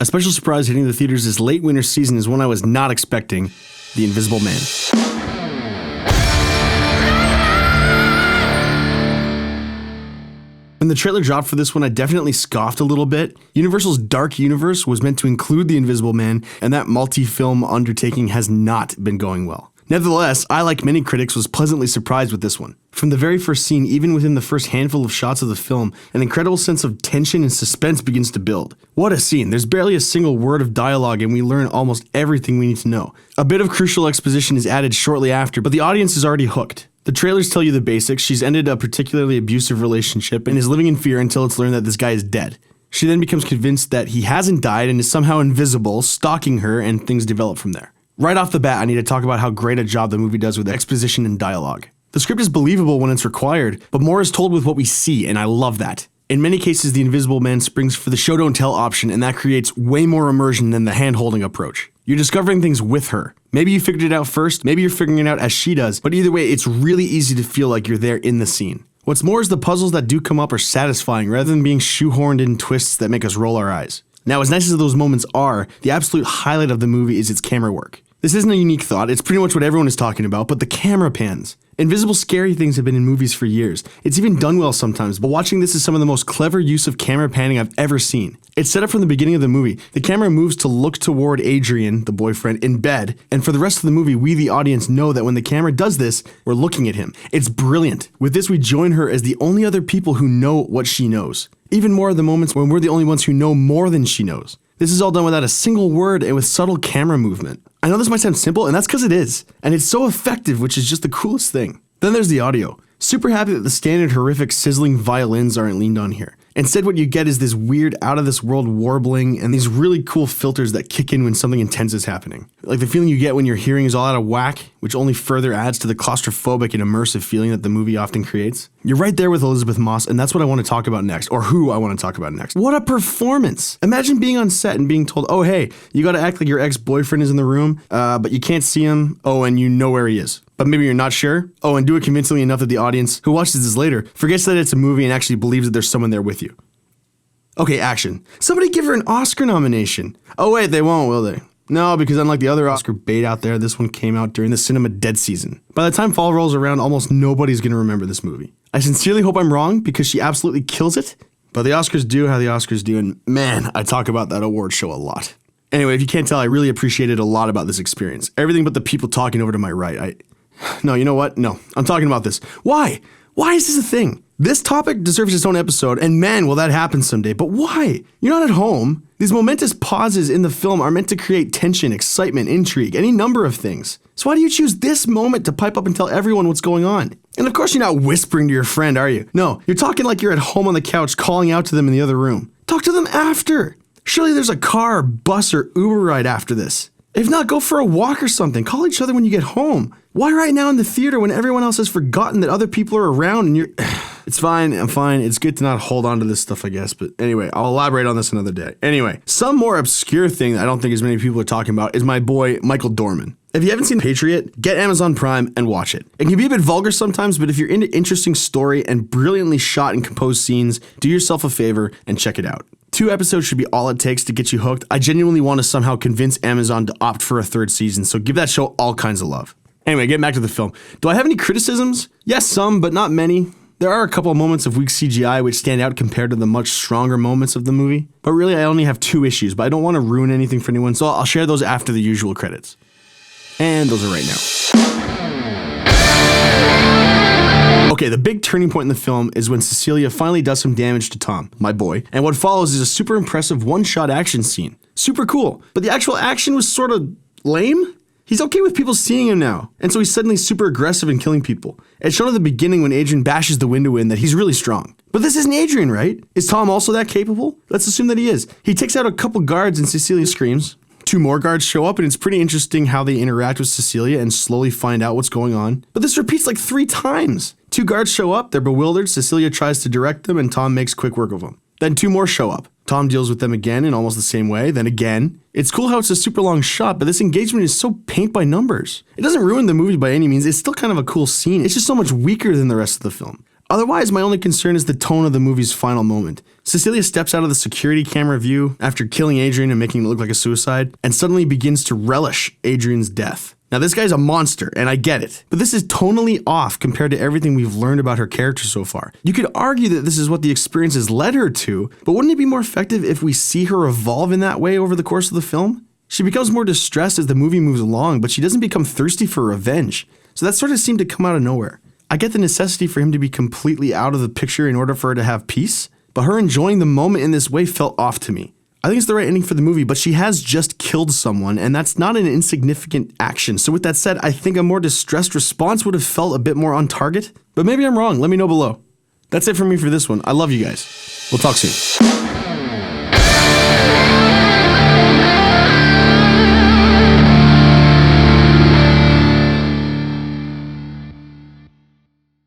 A special surprise hitting the theaters this late winter season is one I was not expecting: The Invisible Man. When the trailer dropped for this one, I definitely scoffed a little bit. Universal's dark universe was meant to include The Invisible Man, and that multi-film undertaking has not been going well. Nevertheless, I, like many critics, was pleasantly surprised with this one. From the very first scene, even within the first handful of shots of the film, an incredible sense of tension and suspense begins to build. What a scene. There's barely a single word of dialogue, and we learn almost everything we need to know. A bit of crucial exposition is added shortly after, but the audience is already hooked. The trailers tell you the basics. She's ended a particularly abusive relationship and is living in fear until it's learned that this guy is dead. She then becomes convinced that he hasn't died and is somehow invisible, stalking her, and things develop from there. Right off the bat, I need to talk about how great a job the movie does with exposition and dialogue. The script is believable when it's required, but more is told with what we see, and I love that. In many cases, The Invisible Man springs for the show-don't-tell option, and that creates way more immersion than the hand-holding approach. You're discovering things with her. Maybe you figured it out first, maybe you're figuring it out as she does, but either way, it's really easy to feel like you're there in the scene. What's more is the puzzles that do come up are satisfying rather than being shoehorned in twists that make us roll our eyes. Now, as nice as those moments are, the absolute highlight of the movie is its camera work. This isn't a unique thought, it's pretty much what everyone is talking about, but the camera pans. Invisible scary things have been in movies for years. It's even done well sometimes, but watching this is some of the most clever use of camera panning I've ever seen. It's set up from the beginning of the movie. The camera moves to look toward Adrian, the boyfriend, in bed, and for the rest of the movie, we the audience know that when the camera does this, we're looking at him. It's brilliant. With this, we join her as the only other people who know what she knows. Even more of the moments when we're the only ones who know more than she knows. This is all done without a single word and with subtle camera movement. I know this might sound simple, and that's because it is. And it's so effective, which is just the coolest thing. Then there's the audio. Super happy that the standard horrific sizzling violins aren't leaned on here. Instead, what you get is this weird out-of-this-world warbling and these really cool filters that kick in when something intense is happening. Like the feeling you get when your hearing is all out of whack, which only further adds to the claustrophobic and immersive feeling that the movie often creates. You're right there with Elizabeth Moss, and that's what I want to talk about next, or who I want to talk about next. What a performance! Imagine being on set and being told, oh hey, you gotta act like your ex-boyfriend is in the room, but you can't see him, oh, and you know where he is. But maybe you're not sure? Oh, and do it convincingly enough that the audience, who watches this later, forgets that it's a movie and actually believes that there's someone there with you. Okay, action. Somebody give her an Oscar nomination. Oh wait, they won't, will they? No, because unlike the other Oscar bait out there, this one came out during the cinema dead season. By the time fall rolls around, almost nobody's gonna remember this movie. I sincerely hope I'm wrong, because she absolutely kills it, but the Oscars do how the Oscars do, and man, I talk about that award show a lot. Anyway, if you can't tell, I really appreciated a lot about this experience. Everything but the people talking over to my right. No, you know what? No, I'm talking about this. Why? Why is this a thing? This topic deserves its own episode, and man, will that happen someday. But why? You're not at home. These momentous pauses in the film are meant to create tension, excitement, intrigue, any number of things. So why do you choose this moment to pipe up and tell everyone what's going on? And of course you're not whispering to your friend, are you? No, you're talking like you're at home on the couch calling out to them in the other room. Talk to them after. Surely there's a car, bus, or Uber ride after this. If not, go for a walk or something. Call each other when you get home. Why right now in the theater when everyone else has forgotten that other people are around and you're... It's fine, I'm fine. It's good to not hold on to this stuff, I guess. But anyway, I'll elaborate on this another day. Anyway, some more obscure thing that I don't think as many people are talking about is my boy, Michael Dorman. If you haven't seen Patriot, get Amazon Prime and watch it. It can be a bit vulgar sometimes, but if you're into interesting story and brilliantly shot and composed scenes, do yourself a favor and check it out. 2 episodes should be all it takes to get you hooked. I genuinely want to somehow convince Amazon to opt for a 3rd season, so give that show all kinds of love. Anyway, getting back to the film. Do I have any criticisms? Yes, some, but not many. There are a couple of moments of weak CGI which stand out compared to the much stronger moments of the movie. But really, I only have 2 issues, but I don't want to ruin anything for anyone, so I'll share those after the usual credits. And those are right now. Okay, the big turning point in the film is when Cecilia finally does some damage to Tom, my boy, and what follows is a super impressive one-shot action scene. Super cool, but the actual action was sort of lame? He's okay with people seeing him now, and so he's suddenly super aggressive and killing people. It's shown at the beginning when Adrian bashes the window in that he's really strong. But this isn't Adrian, right? Is Tom also that capable? Let's assume that he is. He takes out a couple guards and Cecilia screams. 2 more guards show up and it's pretty interesting how they interact with Cecilia and slowly find out what's going on. But this repeats like 3 times. 2 guards show up, they're bewildered, Cecilia tries to direct them and Tom makes quick work of them. Then 2 more show up. Tom deals with them again in almost the same way, then again. It's cool how it's a super long shot, but this engagement is so paint by numbers. It doesn't ruin the movie by any means, it's still kind of a cool scene, it's just so much weaker than the rest of the film. Otherwise, my only concern is the tone of the movie's final moment. Cecilia steps out of the security camera view after killing Adrian and making it look like a suicide, and suddenly begins to relish Adrian's death. Now, this guy's a monster, and I get it, but this is tonally off compared to everything we've learned about her character so far. You could argue that this is what the experience has led her to, but wouldn't it be more effective if we see her evolve in that way over the course of the film? She becomes more distressed as the movie moves along, but she doesn't become thirsty for revenge. So that sort of seemed to come out of nowhere. I get the necessity for him to be completely out of the picture in order for her to have peace, but her enjoying the moment in this way felt off to me. I think it's the right ending for the movie, but she has just killed someone, and that's not an insignificant action. So with that said, I think a more distressed response would have felt a bit more on target, but maybe I'm wrong. Let me know below. That's it for me for this one. I love you guys. We'll talk soon.